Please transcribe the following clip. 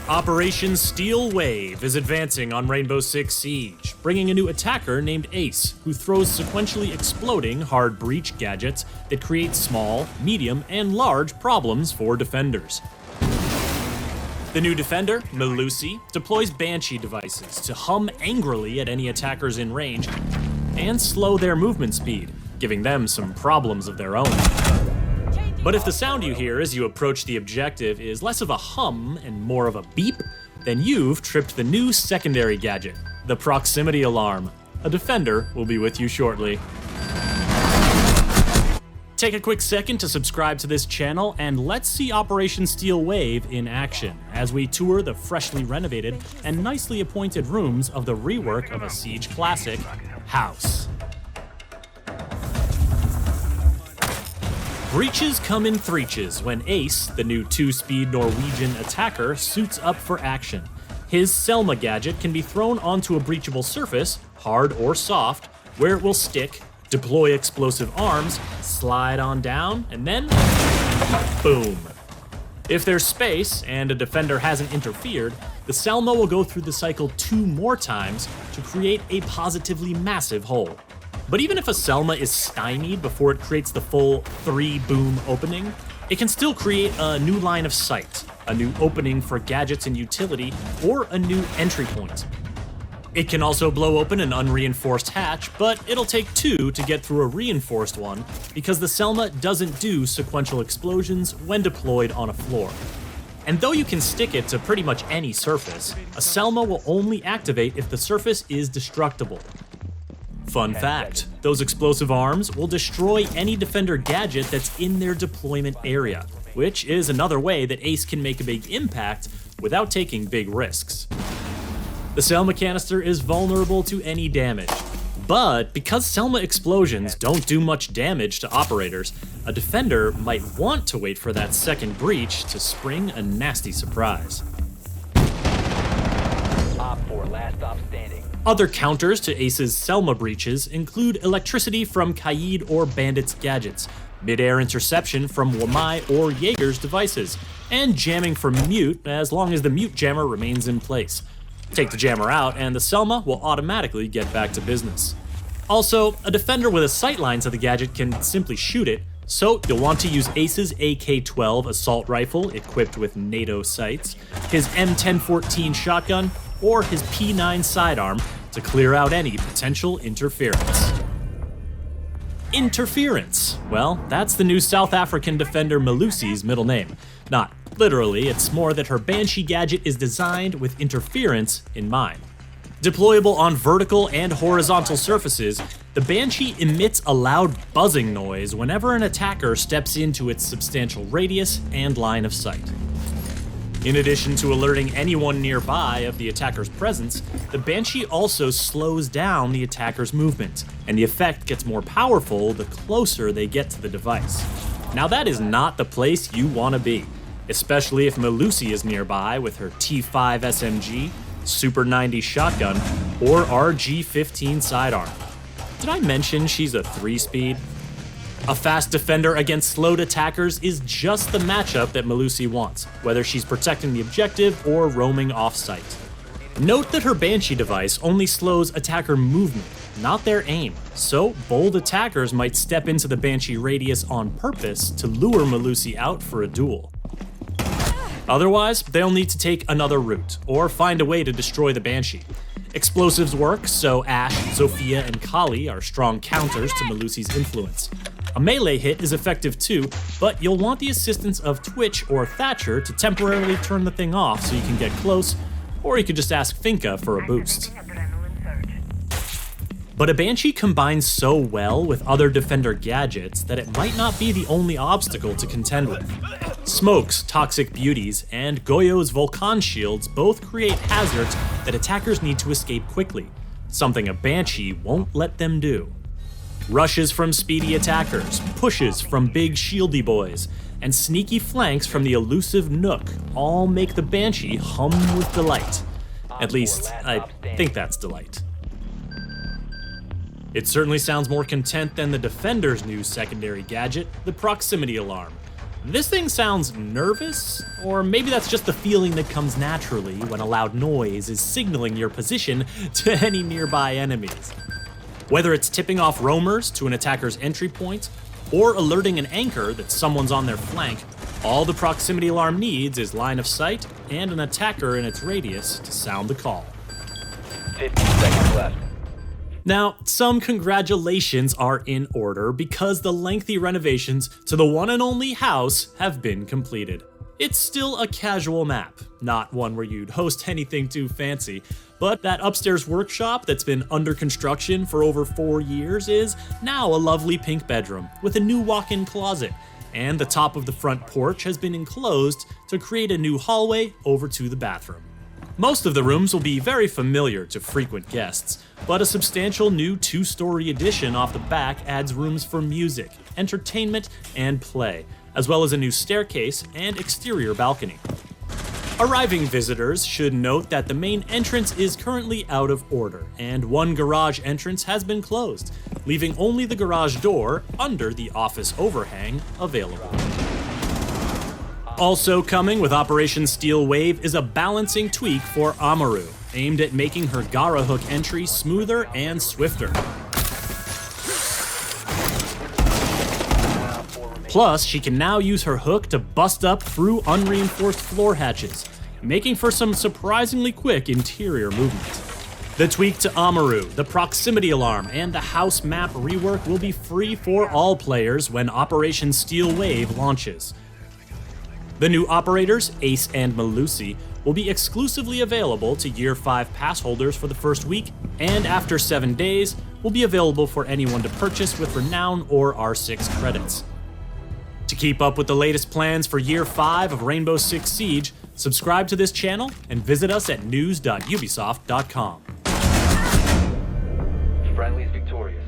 Operation Steel Wave is advancing on Rainbow Six Siege, bringing a new attacker named Ace, who throws sequentially exploding hard breach gadgets that create small, medium, and large problems for defenders. The new defender, Melusi, deploys Banshee devices to hum angrily at any attackers in range and slow their movement speed, giving them some problems of their own. But if the sound you hear as you approach the objective is less of a hum and more of a beep, then you've tripped the new secondary gadget, the proximity alarm. A defender will be with you shortly. Take a quick second to subscribe to this channel and let's see Operation Steel Wave in action as we tour the freshly renovated and nicely appointed rooms of the rework of a Siege classic, House. Breaches come in threeches when Ace, the new 2-speed Norwegian attacker, suits up for action. His Selma gadget can be thrown onto a breachable surface, hard or soft, where it will stick, deploy explosive arms, slide on down, and then boom. If there's space and a defender hasn't interfered, the Selma will go through the cycle 2 more times to create a positively massive hole. But even if a Selma is stymied before it creates the full 3-boom opening, it can still create a new line of sight, a new opening for gadgets and utility, or a new entry point. It can also blow open an unreinforced hatch, but it'll take 2 to get through a reinforced one because the Selma doesn't do sequential explosions when deployed on a floor. And though you can stick it to pretty much any surface, a Selma will only activate if the surface is destructible. Fun fact, those explosive arms will destroy any defender gadget that's in their deployment area, which is another way that Ace can make a big impact without taking big risks. The Selma canister is vulnerable to any damage, but because Selma explosions don't do much damage to operators, a defender might want to wait for that second breach to spring a nasty surprise. Op 4, last stop standing. Other counters to Ace's Selma breaches include electricity from Kaid or Bandit's gadgets, mid-air interception from Wamai or Jaeger's devices, and jamming from Mute as long as the Mute jammer remains in place. Take the jammer out and the Selma will automatically get back to business. Also, a defender with a sightline to the gadget can simply shoot it, so you'll want to use Ace's AK-12 assault rifle equipped with NATO sights, his M1014 shotgun, or his P9 sidearm to clear out any potential interference. Interference. Well, that's the new South African defender Melusi's middle name. Not literally, it's more that her Banshee gadget is designed with interference in mind. Deployable on vertical and horizontal surfaces, the Banshee emits a loud buzzing noise whenever an attacker steps into its substantial radius and line of sight. In addition to alerting anyone nearby of the attacker's presence, the Banshee also slows down the attacker's movement, and the effect gets more powerful the closer they get to the device. Now that is not the place you want to be, especially if Melusi is nearby with her T5 SMG, Super 90 shotgun, or RG-15 sidearm. Did I mention she's a 3-speed? A fast defender against slowed attackers is just the matchup that Melusi wants, whether she's protecting the objective or roaming off-site. Note that her Banshee device only slows attacker movement, not their aim, so bold attackers might step into the Banshee radius on purpose to lure Melusi out for a duel. Otherwise, they'll need to take another route, or find a way to destroy the Banshee. Explosives work, so Ashe, Zofia, and Kali are strong counters to Melusi's influence. A melee hit is effective too, but you'll want the assistance of Twitch or Thatcher to temporarily turn the thing off so you can get close, or you could just ask Finka for a boost. But a Banshee combines so well with other defender gadgets that it might not be the only obstacle to contend with. Smoke's Toxic Beauties and Goyo's Volcan Shields both create hazards that attackers need to escape quickly, something a Banshee won't let them do. Rushes from speedy attackers, pushes from big shieldy boys, and sneaky flanks from the elusive Nook all make the Banshee hum with delight. At least, I think that's delight. It certainly sounds more content than the Defender's new secondary gadget, the proximity alarm. This thing sounds nervous, or maybe that's just the feeling that comes naturally when a loud noise is signaling your position to any nearby enemies. Whether it's tipping off roamers to an attacker's entry point, or alerting an anchor that someone's on their flank, all the proximity alarm needs is line of sight and an attacker in its radius to sound the call. 15 seconds left. Now, some congratulations are in order because the lengthy renovations to the one and only house have been completed. It's still a casual map, not one where you'd host anything too fancy, but that upstairs workshop that's been under construction for over 4 years is now a lovely pink bedroom with a new walk-in closet, and the top of the front porch has been enclosed to create a new hallway over to the bathroom. Most of the rooms will be very familiar to frequent guests, but a substantial new 2-story addition off the back adds rooms for music, entertainment, and play, as well as a new staircase and exterior balcony. Arriving visitors should note that the main entrance is currently out of order, and one garage entrance has been closed, leaving only the garage door under the office overhang available. Also coming with Operation Steel Wave is a balancing tweak for Amaru, aimed at making her Gara hook entry smoother and swifter. Plus, she can now use her hook to bust up through unreinforced floor hatches, making for some surprisingly quick interior movement. The tweak to Amaru, the proximity alarm, and the house map rework will be free for all players when Operation Steel Wave launches. The new operators, Ace and Melusi, will be exclusively available to Year 5 pass holders for the first week, and after 7 days, will be available for anyone to purchase with Renown or R6 credits. To keep up with the latest plans for Year 5 of Rainbow Six Siege, subscribe to this channel and visit us at news.ubisoft.com.